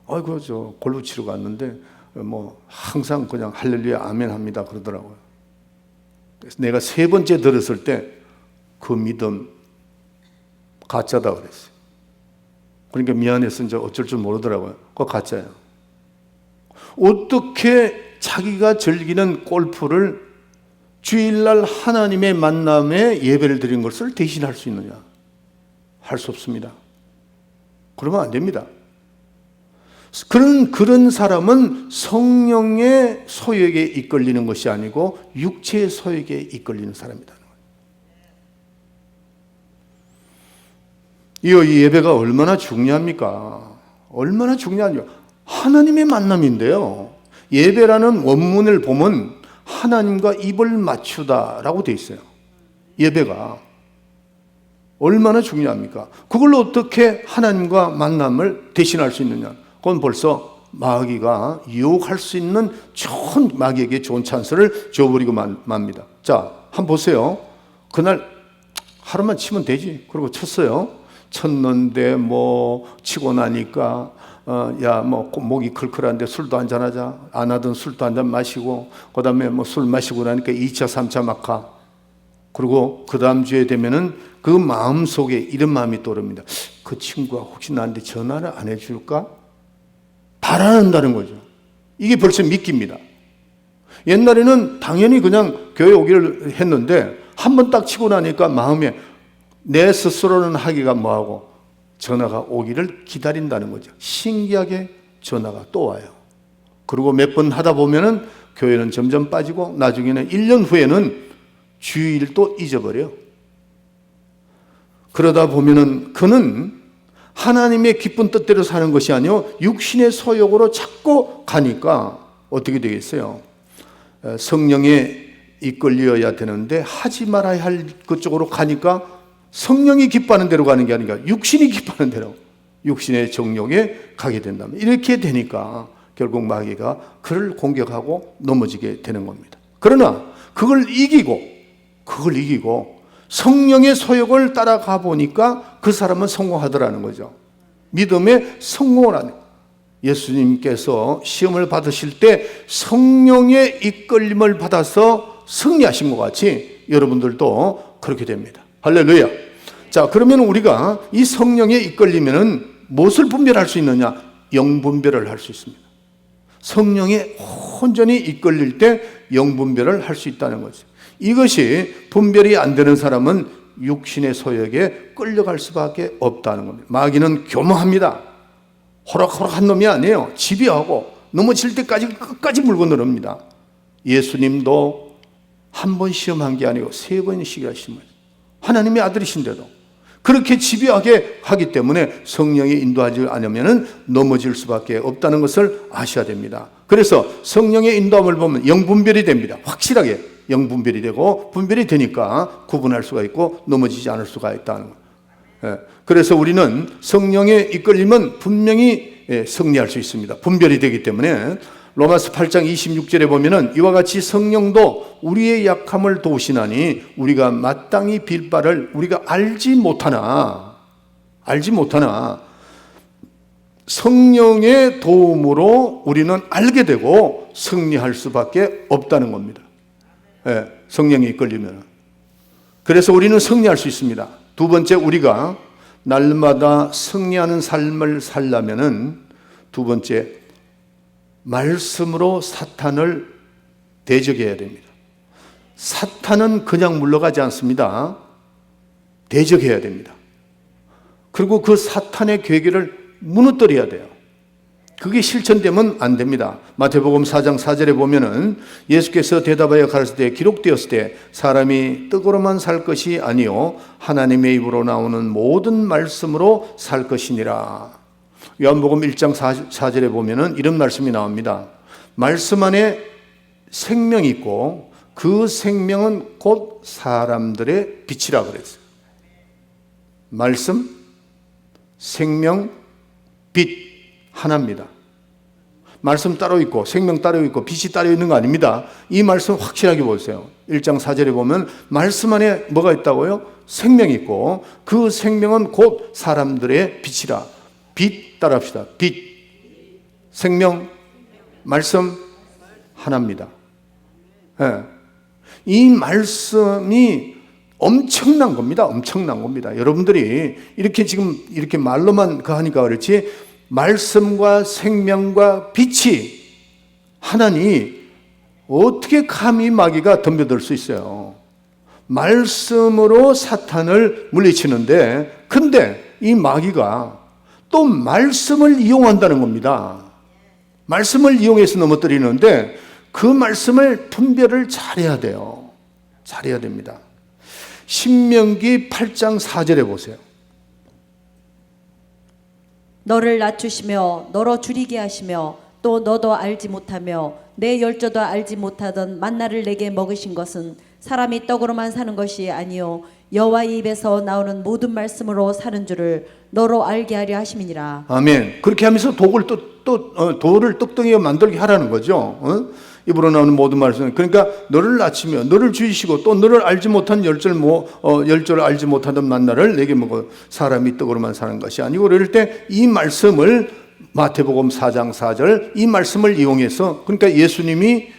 아이고 저 골프 치러 갔는데 뭐 항상 그냥 할렐루야 아멘 합니다 그러더라고요. 그래서 내가 세 번째 들었을 때 그 믿음 가짜다 그랬어요. 그러니까 미안해서 이제 어쩔 줄 모르더라고요. 그거 가짜예요. 어떻게 자기가 즐기는 골프를 주일날 하나님의 만남에 예배를 드린 것을 대신할 수 있느냐? 할 수 없습니다. 그러면 안 됩니다. 그런 사람은 성령의 소욕에 이끌리는 것이 아니고 육체의 소욕에 이끌리는 사람이다. 이 예배가 얼마나 중요합니까? 얼마나 중요하냐? 하나님의 만남인데요. 예배라는 원문을 보면 하나님과 입을 맞추다라고 되어 있어요. 예배가 얼마나 중요합니까? 그걸로 어떻게 하나님과 만남을 대신할 수 있느냐? 그건 벌써 마귀가 유혹할 수 있는 마귀에게 좋은 찬스를 줘버리고 맙니다. 자, 한번 보세요. 그날 하루만 치면 되지. 그리고 쳤어요. 쳤는데 뭐 치고 나니까 야 뭐 목이 클클한데 술도 한잔하자. 안 하던 술도 한잔 마시고, 그 다음에 뭐 술 마시고 나니까 2차 3차 막 가. 그리고 그 다음 주에 되면은 그 마음속에 이런 마음이 떠오릅니다. 그 친구가 혹시 나한테 전화를 안 해줄까? 바라는다는 거죠. 이게 벌써 미끼입니다. 옛날에는 당연히 그냥 교회 오기를 했는데 한 번 딱 치고 나니까 마음에 내 스스로는 하기가 뭐하고 전화가 오기를 기다린다는 거죠. 신기하게 전화가 또 와요. 그리고 몇 번 하다 보면은 교회는 점점 빠지고 나중에는 1년 후에는 주일도 잊어버려요. 그러다 보면은 그는 하나님의 기쁜 뜻대로 사는 것이 아니요 육신의 소욕으로 자꾸 가니까 어떻게 되겠어요? 성령에 이끌려야 되는데 하지 말아야 할 그쪽으로 가니까 성령이 기뻐하는 대로 가는 게 아니라 육신이 기뻐하는 대로, 육신의 정욕에 가게 된다면, 이렇게 되니까 결국 마귀가 그를 공격하고 넘어지게 되는 겁니다. 그러나 그걸 이기고 성령의 소욕을 따라가 보니까 그 사람은 성공하더라는 거죠. 믿음에 성공을 하는. 예수님께서 시험을 받으실 때 성령의 이끌림을 받아서 승리하신 것 같이 여러분들도 그렇게 됩니다. 할렐루야. 자, 그러면 우리가 이 성령에 이끌리면은 무엇을 분별할 수 있느냐? 영분별을 할 수 있습니다. 성령에 온전히 이끌릴 때 영분별을 할 수 있다는 거죠. 이것이 분별이 안 되는 사람은 육신의 소욕에 끌려갈 수밖에 없다는 겁니다. 마귀는 교묘합니다. 호락호락한 놈이 아니에요. 집요하고 넘어질 때까지 끝까지 물고 늘어옵니다. 예수님도 한 번 시험한 게 아니고 3번씩이나 시험했어요. 하나님의 아들이신데도 그렇게 집요하게 하기 때문에 성령이 인도하지 않으면 넘어질 수밖에 없다는 것을 아셔야 됩니다. 그래서 성령의 인도함을 보면 영분별이 됩니다. 확실하게 영분별이 되고, 분별이 되니까 구분할 수가 있고 넘어지지 않을 수가 있다는 거예요. 그래서 우리는 성령의 이끌림은 분명히 승리할 수 있습니다. 분별이 되기 때문에 로마서 8장 26절에 보면은 이와 같이 성령도 우리의 약함을 도우시나니 우리가 마땅히 빌 바를 우리가 알지 못하나 성령의 도움으로 우리는 알게 되고 승리할 수밖에 없다는 겁니다. 성령이 이끌리면. 그래서 우리는 승리할 수 있습니다. 두 번째, 우리가 날마다 승리하는 삶을 살려면은 두 번째, 말씀으로 사탄을 대적해야 됩니다. 사탄은 그냥 물러가지 않습니다. 대적해야 됩니다. 그리고 그 사탄의 괴계를 무너뜨려야 돼요. 그게 실천되면 안 됩니다. 마태복음 4장 4절에 보면은 예수께서 대답하여 가르치되 기록되었을 때 사람이 떡으로만 살 것이 아니요 하나님의 입으로 나오는 모든 말씀으로 살 것이니라. 요한복음 1장 4절에 보면은 이런 말씀이 나옵니다. 말씀 안에 생명이 있고 그 생명은 곧 사람들의 빛이라 그랬어요. 말씀, 생명, 빛 하나입니다. 말씀 따로 있고 생명 따로 있고 빛이 따로 있는 거 아닙니다. 이 말씀 확실하게 보세요. 1장 4절에 보면 말씀 안에 뭐가 있다고요? 생명이 있고 그 생명은 곧 사람들의 빛이라. 빛 따라합시다. 빛, 생명, 말씀 하나입니다. 네. 이 말씀이 엄청난 겁니다. 엄청난 겁니다. 여러분들이 이렇게 지금 이렇게 말로만 하니까 그렇지 말씀과 생명과 빛이 하나니 어떻게 감히 마귀가 덤벼들 수 있어요? 말씀으로 사탄을 물리치는데 근데 이 마귀가 또 말씀을 이용한다는 겁니다. 말씀을 이용해서 넘어뜨리는데 그 말씀을 분별을 잘해야 돼요. 잘해야 됩니다. 신명기 8장 4절에 보세요. 너를 낮추시며 너로 줄이게 하시며 또 너도 알지 못하며 내 열조도 알지 못하던 만나를 내게 먹으신 것은 사람이 떡으로만 사는 것이 아니요 여호와의 입에서 나오는 모든 말씀으로 사는 줄을 너로 알게 하려 하심이니라. 아멘. 그렇게 하면서 돌을 떡덩이가 만들게 하라는 거죠. 입으로 나오는 모든 말씀. 그러니까 너를 낮추며 너를 줄이시고 또 너를 알지 못한 열조를 알지 못하던 만나를 내게 먹어 사람이 떡으로만 사는 것이 아니고 그럴 때 이 말씀을 마태복음 4장 4절 이 말씀을 이용해서 그러니까 예수님이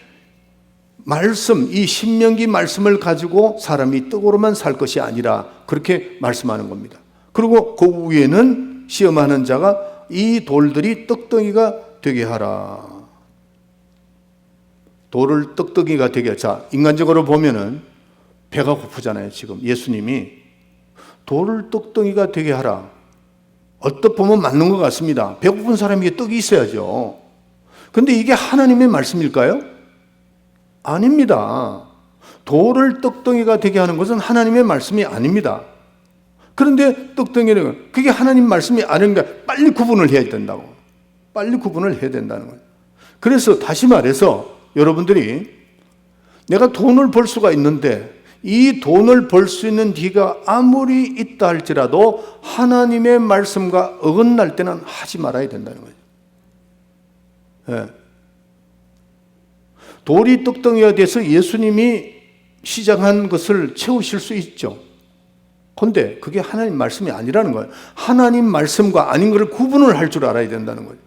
말씀 이 신명기 말씀을 가지고 사람이 떡으로만 살 것이 아니라 그렇게 말씀하는 겁니다. 그리고 그 위에는 시험하는 자가 이 돌들이 떡덩이가 되게 하라. 돌을 떡떡이가 되게. 자, 인간적으로 보면은 배가 고프잖아요. 지금 예수님이 돌을 떡덩이가 되게 하라. 어떻게 보면 맞는 것 같습니다. 배고픈 사람에게 떡이 있어야죠. 근데 이게 하나님의 말씀일까요? 아닙니다. 돌을 떡덩이가 되게 하는 것은 하나님의 말씀이 아닙니다. 그런데 떡덩이는 그게 하나님 말씀이 아닌가 빨리 구분을 해야 된다고. 빨리 구분을 해야 된다는 거예요. 그래서 다시 말해서 여러분들이 내가 돈을 벌 수가 있는데 이 돈을 벌 수 있는 네가 아무리 있다 할지라도 하나님의 말씀과 어긋날 때는 하지 말아야 된다는 거죠. 네. 돌이 떡덩이가 돼서 예수님이 시작한 것을 채우실 수 있죠. 그런데 그게 하나님 말씀이 아니라는 거예요. 하나님 말씀과 아닌 것을 구분을 할 줄 알아야 된다는 거예요.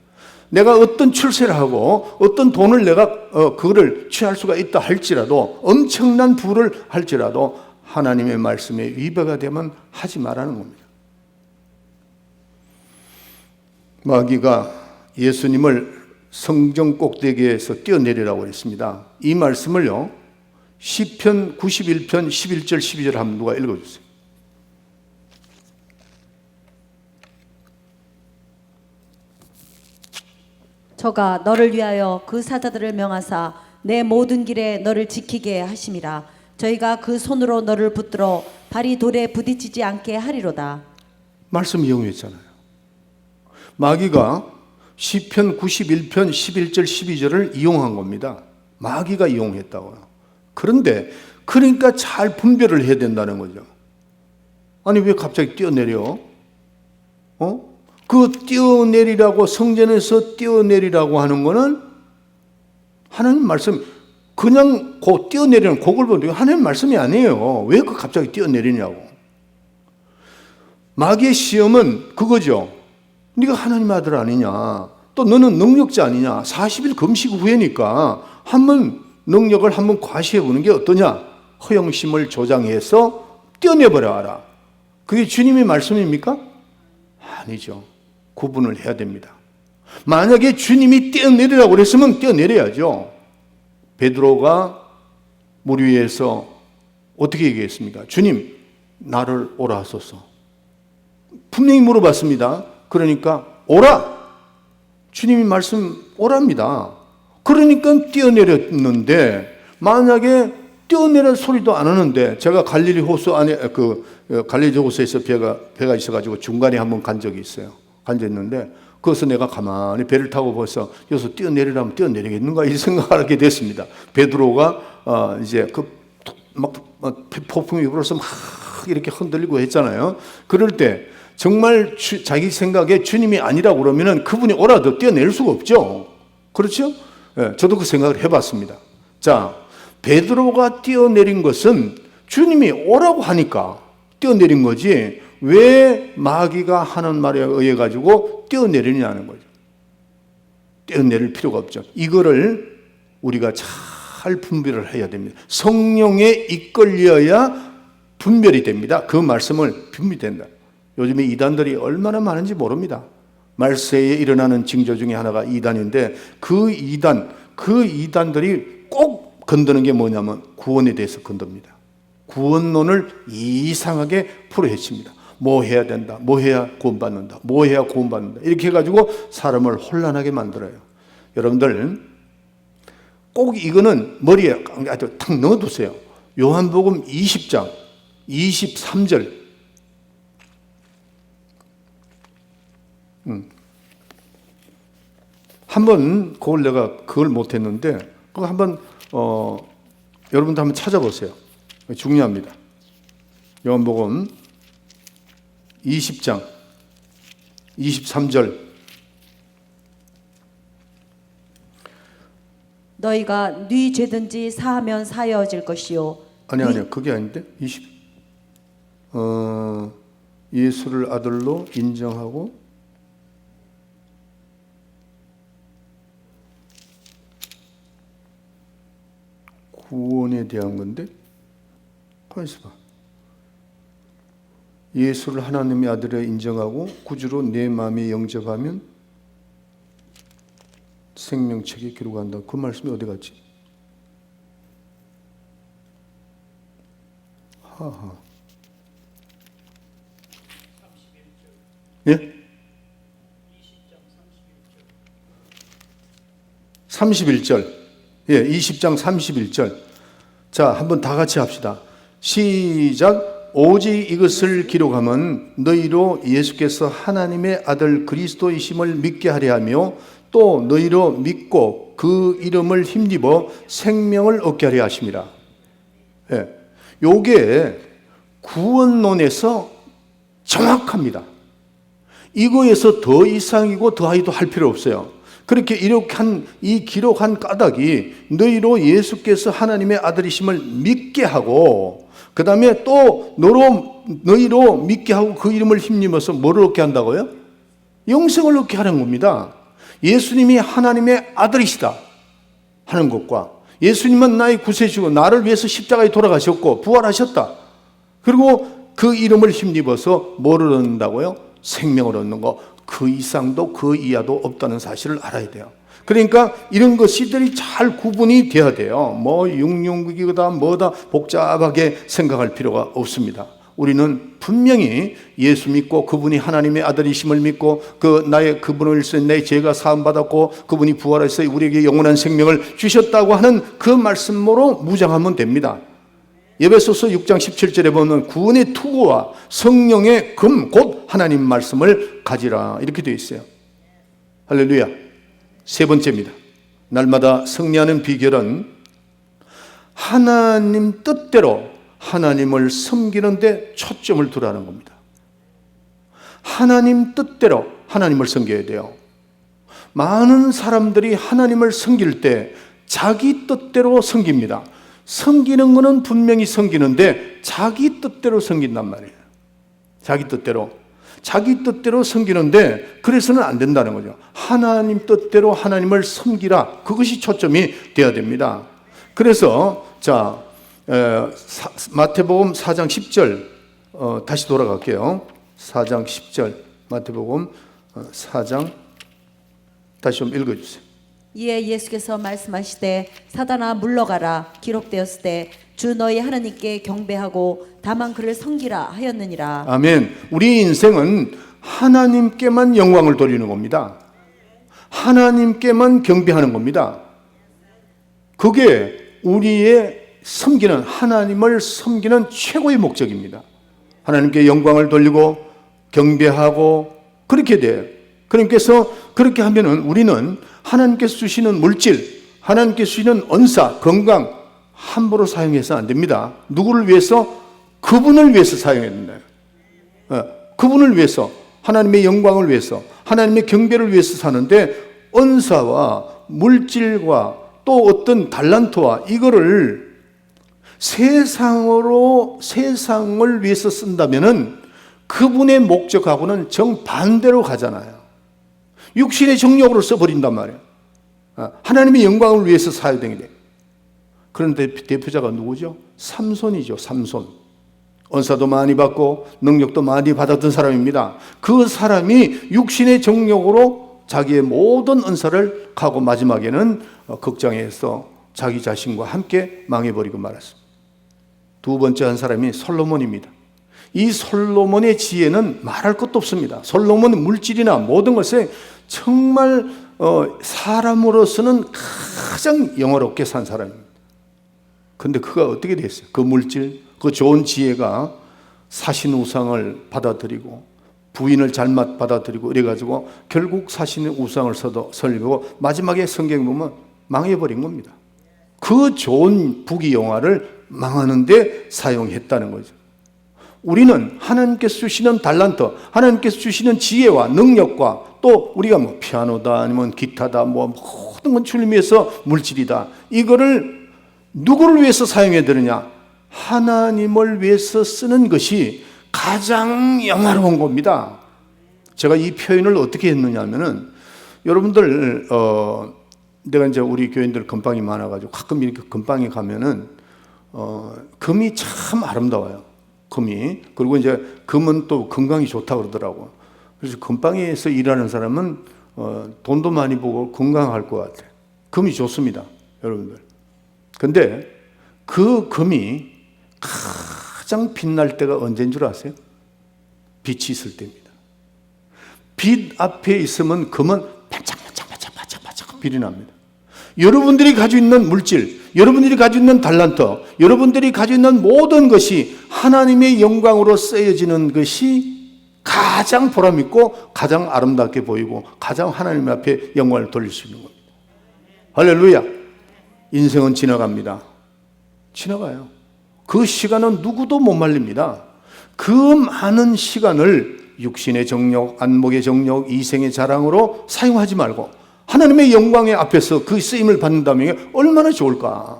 내가 어떤 출세를 하고 어떤 돈을 내가 그거를 취할 수가 있다 할지라도 엄청난 부를 할지라도 하나님의 말씀에 위배가 되면 하지 말라는 겁니다. 마귀가 예수님을 성전 꼭대기에서 뛰어내리라고 했습니다. 이 말씀을요 시편 91편 11절 12절 한번 누가 읽어주세요. 저가 너를 위하여 그 사자들을 명하사 내 모든 길에 너를 지키게 하심이라. 저희가 그 손으로 너를 붙들어 발이 돌에 부딪히지 않게 하리로다. 말씀 이용했잖아요. 마귀가 시편 91편 11절 12절을 이용한 겁니다. 마귀가 이용했다고요. 그런데 그러니까 잘 분별을 해야 된다는 거죠. 아니 왜 갑자기 뛰어내려? 그 뛰어내리라고 성전에서 뛰어내리라고 하는 거는 하나님 말씀 그냥 뛰어내리는 그걸 보는 하나님 말씀이 아니에요. 왜 그 갑자기 뛰어내리냐고. 마귀의 시험은 그거죠. 네가 하나님 아들 아니냐. 또 너는 능력자 아니냐. 40일 금식 후에니까 한번 능력을 한번 과시해 보는 게 어떠냐. 허영심을 조장해서 뛰어내버려라. 그게 주님의 말씀입니까? 아니죠. 구분을 해야 됩니다. 만약에 주님이 뛰어내리라고 그랬으면 뛰어내려야죠. 베드로가 물 위에서 어떻게 얘기했습니까? 주님, 나를 오라 하소서. 분명히 물어봤습니다. 그러니까 오라. 주님이 말씀 오랍니다. 그러니까 뛰어내렸는데, 만약에 뛰어내릴 소리도 안 하는데, 제가 갈릴리 호수 안에 갈릴리 호수에서 배가 있어가지고 중간에 한번 간 적이 있어요. 앉았는데 거기서 내가 가만히 배를 타고 벌써 여기서 뛰어내리라면 뛰어내리겠는가 이 생각을 하게 됐습니다. 베드로가 이제 막 폭풍이 불어서 막 이렇게 흔들리고 했잖아요. 그럴 때 정말 자기 생각에 주님이 아니라고 그러면은 그분이 오라도 뛰어낼 수가 없죠. 그렇죠? 예, 저도 그 생각을 해봤습니다. 자, 베드로가 뛰어내린 것은 주님이 오라고 하니까 뛰어내린 거지, 왜 마귀가 하는 말에 의해 가지고 뛰어내리냐는 거죠. 뛰어내릴 필요가 없죠. 이거를 우리가 잘 분별을 해야 됩니다. 성령에 이끌려야 분별이 됩니다. 그 말씀을 분별된다. 요즘에 이단들이 얼마나 많은지 모릅니다. 말세에 일어나는 징조 중에 하나가 이단인데, 그 이단들이 꼭 건드는 게 뭐냐면 구원에 대해서 건듭니다. 구원론을 이상하게 풀어헤칩니다. 뭐 해야 된다, 뭐 해야 구원받는다, 뭐 해야 구원받는다, 이렇게 해가지고 사람을 혼란하게 만들어요. 여러분들 꼭 이거는 머리에 아주 탁 넣어두세요. 요한복음 20장 23절. 한번 그걸 내가 그걸 못했는데 그거 한번 여러분도 한번 찾아보세요. 중요합니다. 요한복음 20장 23절. 너희가 네 죄든지 사하면 사여질 것이요. 아니요, 그게 아닌데. 예수를 아들로 인정하고 구원에 대한 건데, 가만있어 봐. 예수를 하나님의 아들로 인정하고 구주로 내 마음에 영접하면 생명책에 기록한다. 그 말씀이 어디 갔지? 하하. 예? 31절. 예, 20장 31절. 자, 한번 다 같이 합시다. 시작. 오직 이것을 기록하면 너희로 예수께서 하나님의 아들 그리스도이심을 믿게 하려 하며 또 너희로 믿고 그 이름을 힘입어 생명을 얻게 하려 하심이라. 예, 요게 구원론에서 정확합니다. 이거에서 더 이상이고 더하기도 할 필요 없어요. 그렇게 이 기록한 까닭이 너희로 예수께서 하나님의 아들이심을 믿게 하고, 그 다음에 또 너희로 믿게 하고 그 이름을 힘입어서 뭐를 얻게 한다고요? 영생을 얻게 하는 겁니다. 예수님이 하나님의 아들이시다 하는 것과, 예수님은 나의 구세주고 나를 위해서 십자가에 돌아가셨고 부활하셨다, 그리고 그 이름을 힘입어서 뭐를 얻는다고요? 생명을 얻는 거. 그 이상도 그 이하도 없다는 사실을 알아야 돼요. 그러니까 이런 것들이 잘 구분이 돼야 돼요. 뭐 육륜극이다 뭐다 복잡하게 생각할 필요가 없습니다. 우리는 분명히 예수 믿고 그분이 하나님의 아들이심을 믿고 그분을 위해서 내 죄가 사함 받았고 그분이 부활해서 우리에게 영원한 생명을 주셨다고 하는 그 말씀으로 무장하면 됩니다. 에베소서 6장 17절에 보면 구원의 투구와 성령의 금 곧 하나님 말씀을 가지라 이렇게 되어 있어요. 할렐루야. 세 번째입니다. 날마다 승리하는 비결은 하나님 뜻대로 하나님을 섬기는 데 초점을 두라는 겁니다. 하나님 뜻대로 하나님을 섬겨야 돼요. 많은 사람들이 하나님을 섬길 때 자기 뜻대로 섬깁니다. 섬기는 것은 분명히 섬기는데 자기 뜻대로 섬긴단 말이에요. 자기 뜻대로 섬기는데 그래서는 안 된다는 거죠. 하나님 뜻대로 하나님을 섬기라. 그것이 초점이 되어야 됩니다. 그래서 자, 마태복음 4장 10절 다시 돌아갈게요. 4장 10절 마태복음 4장 다시 좀 읽어주세요. 이에 예수께서 말씀하시되 사단아 물러가라 기록되었을 때 주 너희 하나님께 경배하고 다만 그를 섬기라 하였느니라. 아멘. 우리 인생은 하나님께만 영광을 돌리는 겁니다. 하나님께만 경배하는 겁니다. 그게 우리의 섬기는, 하나님을 섬기는 최고의 목적입니다. 하나님께 영광을 돌리고 경배하고 그렇게 돼요. 그러니까서 그렇게 하면은 우리는 하나님께서 주시는 물질, 하나님께서 주시는 은사, 건강 함부로 사용해서 안 됩니다. 누구를 위해서? 그분을 위해서 사용해야 된다. 그분을 위해서, 하나님의 영광을 위해서, 하나님의 경배를 위해서 사는데 은사와 물질과 또 어떤 달란트와 이거를 세상을 위해서 쓴다면은 그분의 목적하고는 정반대로 가잖아요. 육신의 정욕으로 써버린단 말이에요. 하나님의 영광을 위해서 사야 되는데. 그런데 대표자가 누구죠? 삼손이죠. 삼손. 은사도 많이 받고 능력도 많이 받았던 사람입니다. 그 사람이 육신의 정욕으로 자기의 모든 은사를 가고 마지막에는 극장에서 자기 자신과 함께 망해버리고 말았습니다. 두 번째 한 사람이 솔로몬입니다. 이 솔로몬의 지혜는 말할 것도 없습니다. 솔로몬은 물질이나 모든 것에 정말 사람으로서는 가장 영화롭게 산 사람입니다. 근데 그가 어떻게 됐어요? 그 물질, 그 좋은 지혜가 사신 우상을 받아들이고 부인을 잘못 받아들이고 이래가지고 결국 사신의 우상을 설리고 마지막에 성경에 보면 망해버린 겁니다. 그 좋은 부귀영화를 망하는데 사용했다는 거죠. 우리는 하나님께서 주시는 달란트, 하나님께서 주시는 지혜와 능력과 또 우리가 뭐 피아노다 아니면 기타다 뭐 모든 건 주님 위해서 물질이다. 이거를 누구를 위해서 사용해야 되느냐? 하나님을 위해서 쓰는 것이 가장 영화로운 겁니다. 제가 이 표현을 어떻게 했느냐 하면은 여러분들 내가 이제 우리 교인들 금방이 많아가지고 가끔 이렇게 금방에 가면은 금이 참 아름다워요. 금이. 그리고 이제 금은 또 건강이 좋다 그러더라고. 그래서 금방에서 일하는 사람은 돈도 많이 보고 건강할 것 같아요. 금이 좋습니다, 여러분들. 근데 그 금이 가장 빛날 때가 언제인 줄 아세요? 빛이 있을 때입니다. 빛 앞에 있으면 금은 반짝반짝 빛이 납니다. 여러분들이 가지고 있는 물질, 여러분들이 가지고 있는 달란트, 여러분들이 가지고 있는 모든 것이 하나님의 영광으로 쓰여지는 것이 가장 보람있고 가장 아름답게 보이고 가장 하나님 앞에 영광을 돌릴 수 있는 겁니다. 할렐루야. 인생은 지나갑니다. 지나가요. 그 시간은 누구도 못 말립니다. 그 많은 시간을 육신의 정욕, 안목의 정욕, 이생의 자랑으로 사용하지 말고 하나님의 영광의 앞에서 그 쓰임을 받는다면 얼마나 좋을까.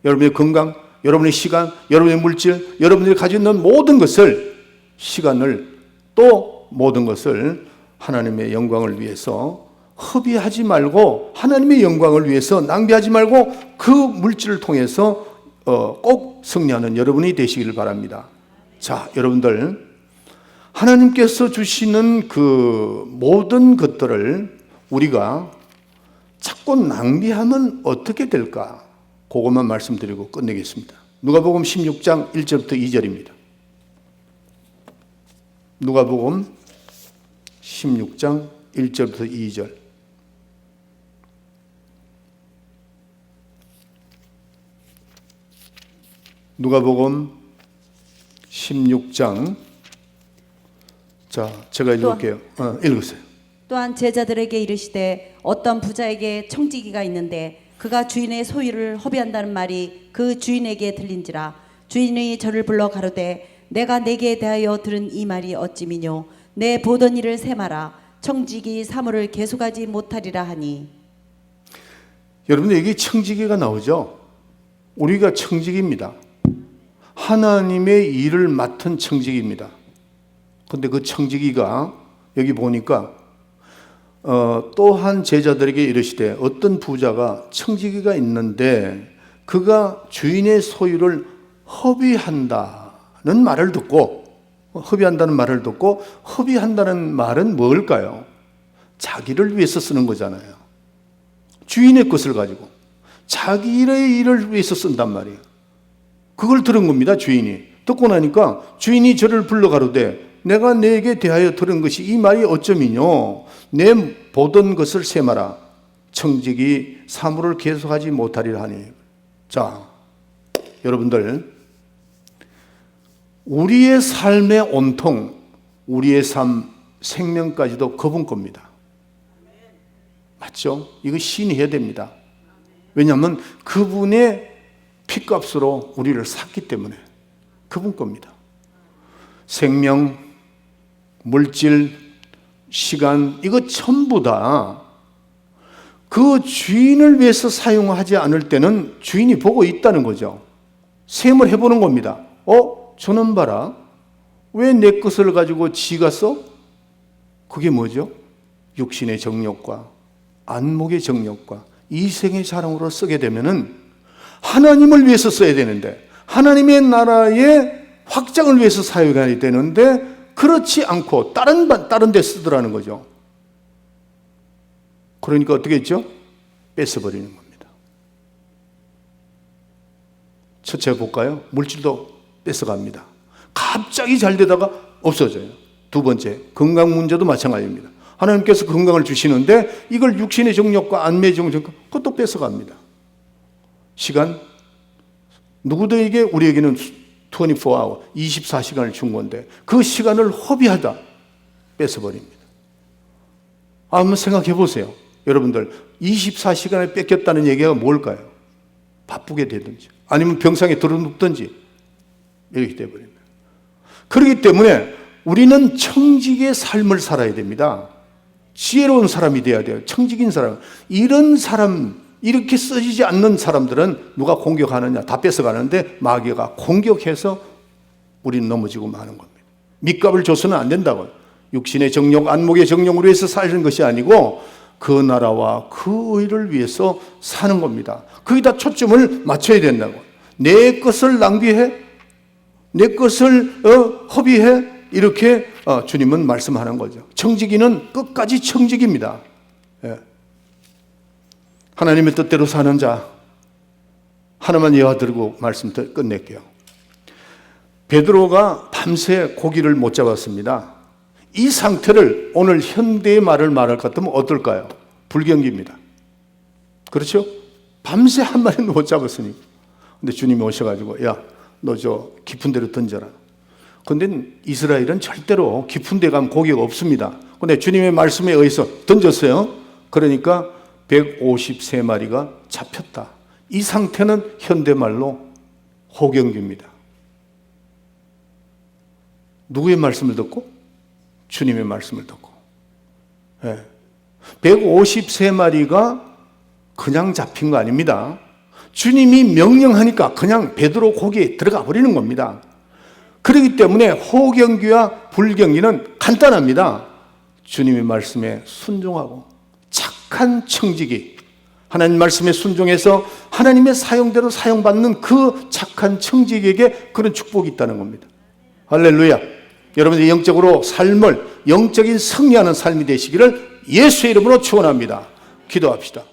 여러분의 건강, 여러분의 시간, 여러분의 물질, 여러분들이 가지고 있는 모든 것을, 시간을 또 모든 것을 하나님의 영광을 위해서 허비하지 말고 하나님의 영광을 위해서 낭비하지 말고 그 물질을 통해서 꼭 승리하는 여러분이 되시기를 바랍니다. 자, 여러분들 하나님께서 주시는 그 모든 것들을 우리가 자꾸 낭비하면 어떻게 될까? 그것만 말씀드리고 끝내겠습니다. 누가복음 16장 1절부터 2절입니다. 누가복음 16장 1절부터 2절. 누가복음 16장. 자, 제가 읽을게요. 읽으세요. 또한 제자들에게 이르시되 어떤 부자에게 청지기가 있는데 그가 주인의 소유를 허비한다는 말이 그 주인에게 들린지라. 주인이 저를 불러 가로되 내가 내게 대하여 들은 이 말이 어찌미뇨. 내 보던 일을 세마라. 청지기 사물을 계속하지 못하리라 하니. 여러분들 여기 청지기가 나오죠. 우리가 청지기입니다. 하나님의 일을 맡은 청지기입니다. 근데 그 청지기가 여기 보니까 또한 제자들에게 이르시되 어떤 부자가 청지기가 있는데 그가 주인의 소유를 허비한다는 말을 듣고, 허비한다는 말은 뭘까요? 자기를 위해서 쓰는 거잖아요. 주인의 것을 가지고 자기의 일을 위해서 쓴단 말이에요. 그걸 들은 겁니다. 주인이 듣고 나니까 주인이 저를 불러가로되 내가 네게 대하여 들은 것이 이 말이 어쩌미뇨. 내 보던 것을 세마라. 청직이 사물을 계속하지 못하리라 하니. 자, 여러분들, 우리의 삶의 온통, 우리의 삶, 생명까지도 그분 겁니다. 맞죠? 이거 시인해야 됩니다. 왜냐하면 그분의 피값으로 우리를 샀기 때문에 그분 겁니다. 생명, 물질, 시간, 이거 전부 다 그 주인을 위해서 사용하지 않을 때는 주인이 보고 있다는 거죠. 셈을 해보는 겁니다. 저놈 봐라. 왜 내 것을 가지고 지가 써? 그게 뭐죠? 육신의 정욕과 안목의 정욕과 이생의 자랑으로 쓰게 되면은 하나님을 위해서 써야 되는데, 하나님의 나라의 확장을 위해서 사용해야 되는데 그렇지 않고 다른 데 쓰더라는 거죠. 그러니까 어떻게 했죠? 뺏어버리는 겁니다. 첫째 볼까요? 물질도 뺏어갑니다. 갑자기 잘 되다가 없어져요. 두 번째, 건강 문제도 마찬가지입니다. 하나님께서 건강을 주시는데 이걸 육신의 정욕과 안매의 정욕과 그것도 뺏어갑니다. 시간, 누구들에게 우리에게는 24hour, 24시간을 준 건데 그 시간을 허비하다 뺏어버립니다. 한번 생각해 보세요. 여러분들, 24시간을 뺏겼다는 얘기가 뭘까요? 바쁘게 되든지 아니면 병상에 들어눕든지 이렇게 되어버립니다. 그렇기 때문에 우리는 청직의 삶을 살아야 됩니다. 지혜로운 사람이 돼야 돼요. 청직인 사람. 이런 사람, 이렇게 써지지 않는 사람들은 누가 공격하느냐? 다 뺏어가는데 마귀가 공격해서 우리는 넘어지고 마는 겁니다. 밑값을 줘서는 안 된다고요. 육신의 정욕, 안목의 정욕으로 해서 사는 것이 아니고 그 나라와 그 의를 위해서 사는 겁니다. 거기다 초점을 맞춰야 된다고. 내 것을 낭비해? 내 것을 허비해? 이렇게 주님은 말씀하는 거죠. 청지기는 끝까지 청지기입니다. 예. 하나님의 뜻대로 사는 자, 하나만 예화 드리고 말씀 끝낼게요. 베드로가 밤새 고기를 못 잡았습니다. 이 상태를 오늘 현대의 말을 말할 것 같으면 어떨까요? 불경기입니다. 그렇죠? 밤새 한 마리도 못 잡았으니까. 근데 주님이 오셔가지고 야, 너 저 깊은 데로 던져라. 근데 이스라엘은 절대로 깊은 데 가면 고기가 없습니다. 근데 주님의 말씀에 의해서 던졌어요. 그러니까 153마리가 잡혔다. 이 상태는 현대말로 호경기입니다. 누구의 말씀을 듣고? 주님의 말씀을 듣고. 153마리가 그냥 잡힌 거 아닙니다. 주님이 명령하니까 그냥 베드로 고기에 들어가 버리는 겁니다. 그렇기 때문에 호경기와 불경기는 간단합니다. 주님의 말씀에 순종하고 착한 청지기, 하나님 말씀에 순종해서 하나님의 사용대로 사용받는 그 착한 청지기에게 그런 축복이 있다는 겁니다. 할렐루야. 여러분들 영적으로 삶을, 영적인 승리하는 삶이 되시기를 예수의 이름으로 축원합니다. 기도합시다.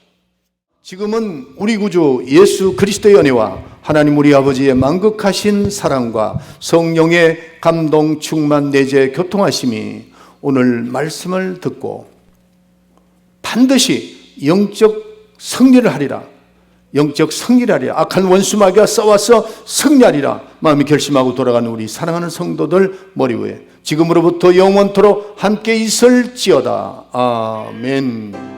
지금은 우리 구주 예수 그리스도의 은혜와 하나님 우리 아버지의 만극하신 사랑과 성령의 감동 충만 내재 교통하심이 오늘 말씀을 듣고 반드시 영적 승리를 하리라. 영적 승리를 하리라. 악한 원수 마귀가 싸워서 승리하리라. 마음이 결심하고 돌아가는 우리 사랑하는 성도들 머리 위에 지금으로부터 영원토록 함께 있을지어다. 아멘.